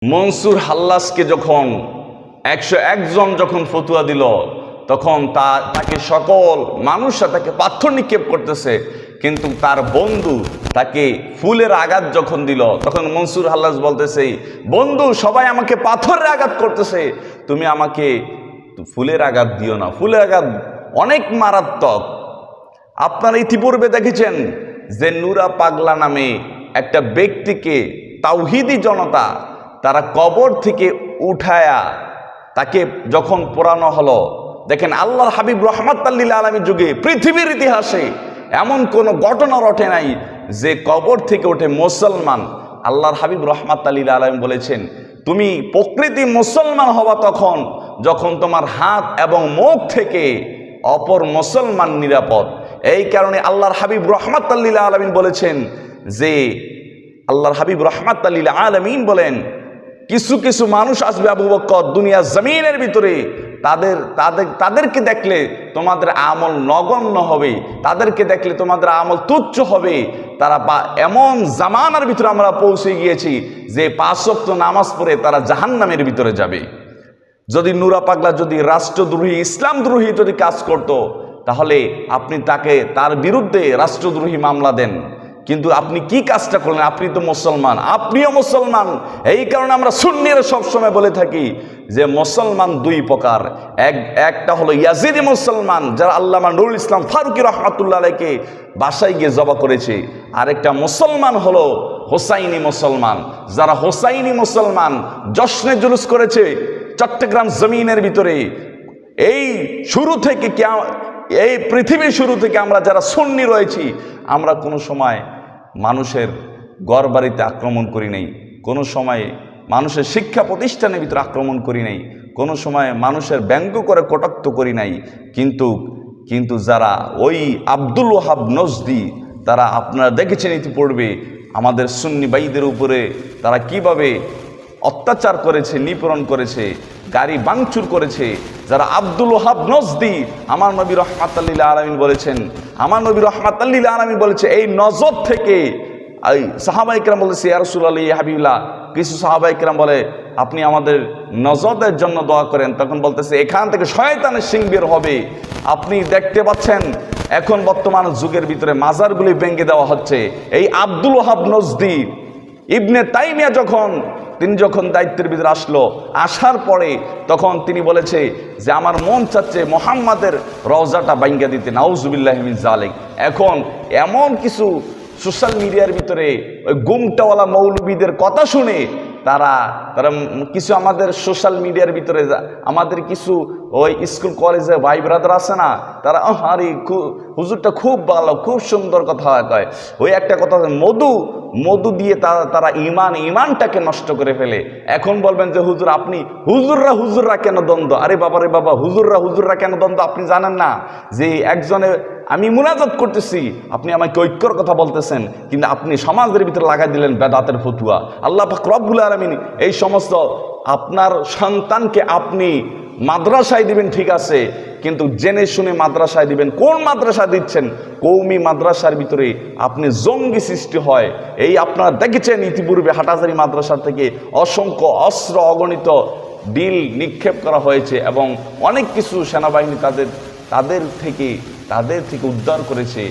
মনসুর হাল্লাসকে যখন 101 জন যখন ফতুয়া দিল, তখন তাকে সকল মানুষরা তাকে পাথর নিক্ষেপ করতেছে, কিন্তু তার বন্ধু তাকে ফুলের আঘাত যখন দিল, তখন মনসুর হাল্লাস বলতেছে, বন্ধু সবাই আমাকে পাথরের আঘাত করতেছে, তুমি আমাকে ফুলের আঘাত দিও না, ফুলের আঘাত অনেক মারাত্মক। আপনারা ইতিপূর্বে দেখেছেন যে নুরা পাগলা নামে একটা ব্যক্তিকে তাওহিদি জনতা তারা কবর থেকে উঠায়া তাকে যখন পোড়ানো হলো, দেখেন আল্লাহর হাবিব রহমাতুল লিল আলামিন যুগে পৃথিবীর ইতিহাসে এমন কোনো ঘটনা ঘটে নাই যে কবর থেকে ওঠে মুসলমান। আল্লাহর হাবিব রহমাতুল লিল আলামিন বলেছেন, তুমি প্রকৃতি মুসলমান হবা তখন যখন তোমার হাত এবং মুখ থেকে অপর মুসলমান নিরাপদ। এই কারণে আল্লাহর হাবিব রহমাতুল লিল আলামিন বলেছেন যে আল্লাহর হাবিব রহমাতুল লিল আলামিন বলেন, কিছু কিছু মানুষ আসবে আবু বকর দুনিয়া জমিনের ভিতরে, তাদেরকে দেখলে তোমাদের আমল নগণ্য হবে, তাদেরকে দেখলে তোমাদের আমল তুচ্ছ হবে। তারা এমন জামানার ভিতরে আমরা পৌঁছে গিয়েছি যে 5 ওয়াক্ত নামাজ পড়ে তারা জাহান্নামের ভিতরে যাবে। যদি নুরা পাগলা যদি রাষ্ট্রদ্রোহী ইসলামদ্রোহী যদি কাজ করত, তাহলে আপনি তার বিরুদ্ধে রাষ্ট্রদ্রোহী মামলা দেন, কিন্তু আপনি কি কাজটা করলেন? আপনি তো মুসলমান, আপনিও মুসলমান। এই কারণে আমরা সুন্নিরা সবসময় বলে থাকি যে মুসলমান 2 প্রকার, একটা হলো ইয়াজিদি মুসলমান, যারা আল্লামা নুরুল ইসলাম ফারুকী রাহমাতুল্লাহ আলাইহিকে বাসায় গিয়ে জবা করেছে। আরেকটা মুসলমান হলো হোসাইনি মুসলমান, যারা হোসাইনি মুসলমান জশ্নে জুলুস করেছে চট্টগ্রাম জমিনের ভিতরে। এই শুরু থেকে এই পৃথিবীর শুরু থেকে আমরা যারা সুন্নি রয়েছি, আমরা কোনো সময় মানুষের ঘর বাড়িতে আক্রমণ করি নাই, কোনো সময় মানুষের শিক্ষা প্রতিষ্ঠানের ভিতরে আক্রমণ করি নাই, কোনো সময় মানুষের ব্যঙ্গ করে কটাক্ষ করি নাই। কিন্তু যারা ওই আব্দুল ওয়াহাব নজদি, তারা আপনারা দেখেছেন ইতিপূর্বে আমাদের সুন্নি ভাইদের উপরে তারা কিভাবে অত্যাচার করেছে, নিপীড়ন করেছে, গাড়ি ভাঙচুর করেছে। যারা আব্দুল ওয়াহাব নজদি, আমার নবী রাহমাতুল লিল আলামিন বলেছেন, আমার নবী রাহমাতুল লিল আলামিন বলেছে, এই নজর থেকে এই সাহাবায়ে কেরাম বলেছে, ইয়া রাসূলুল্লাহ ইয়া হাবিবাল্লাহ, কিছু সাহাবায়ে কেরাম বলে আপনি আমাদের নজরদের জন্য দোয়া করেন। তখন বলতেছে এখান থেকে শয়তানের সিং বের হবে। আপনি দেখতে পাচ্ছেন এখন বর্তমান যুগের ভিতরে মাজারগুলি ভেঙে দেওয়া হচ্ছে। এই আব্দুল ওয়াহাব নজদি ইবনে তাইমিয়া তিনি যখন দায়িত্বের ভিতরে আসার পরে তখন তিনি বলেছে যে আমার মন চাচ্ছে মুহাম্মাদের রওজাটা ভাঙ্গা দিতে, নাউজুবিল্লাহি মিন যালিক। এখন এমন কিছু সোশ্যাল মিডিয়ার ভিতরে ওই গুমটাওয়ালা মৌলবীদের কথা শুনে তারা কিছু আমাদের সোশ্যাল মিডিয়ার ভিতরে আমাদের কিছু ওই স্কুল কলেজে ভাই ব্রাদার আছে না, তারা আরে হুজুরটা খুব ভালো, খুব সুন্দর কথা কয়। ওই একটা কথা মধু দিয়ে তারা ইমানটাকে নষ্ট করে ফেলে। এখন বলবেন যে হুজুর আপনি হুজুররা কেন দ্বন্দ্ব? আরে বাবারে বাবা, হুজুররা কেন দ্বন্দ্ব আপনি জানেন না? যে একজনে আমি মুনাজাত করতেছি, আপনি আমাকে ঐক্যর কথা বলতেছেন, কিন্তু আপনি সমাজের ভিতরে লাগাই দিলেন বেদাতের ফতুয়া। আল্লাহ পাক রব্বুল আলামিন এই সমস্ত আপনার সন্তানকে আপনি মাদ্রাসায় দিবেন, ঠিক আছে, কিন্তু জেনে শুনে মাদ্রাসায় দিবেন। কোন মাদ্রাসা দিচ্ছেন? কৌমি মাদ্রাসার ভিতরে আপনি জঙ্গি সৃষ্টি হয়। এই আপনারা দেখেছেন ইতিপূর্বে হাটাজারি মাদ্রাসা থেকে অসংখ্য অস্ত্র অগণিত ডিল নিক্ষেপ করা হয়েছে এবং অনেক কিছু সেনাবাহিনী তাদের থেকে উদ্ধার করেছে।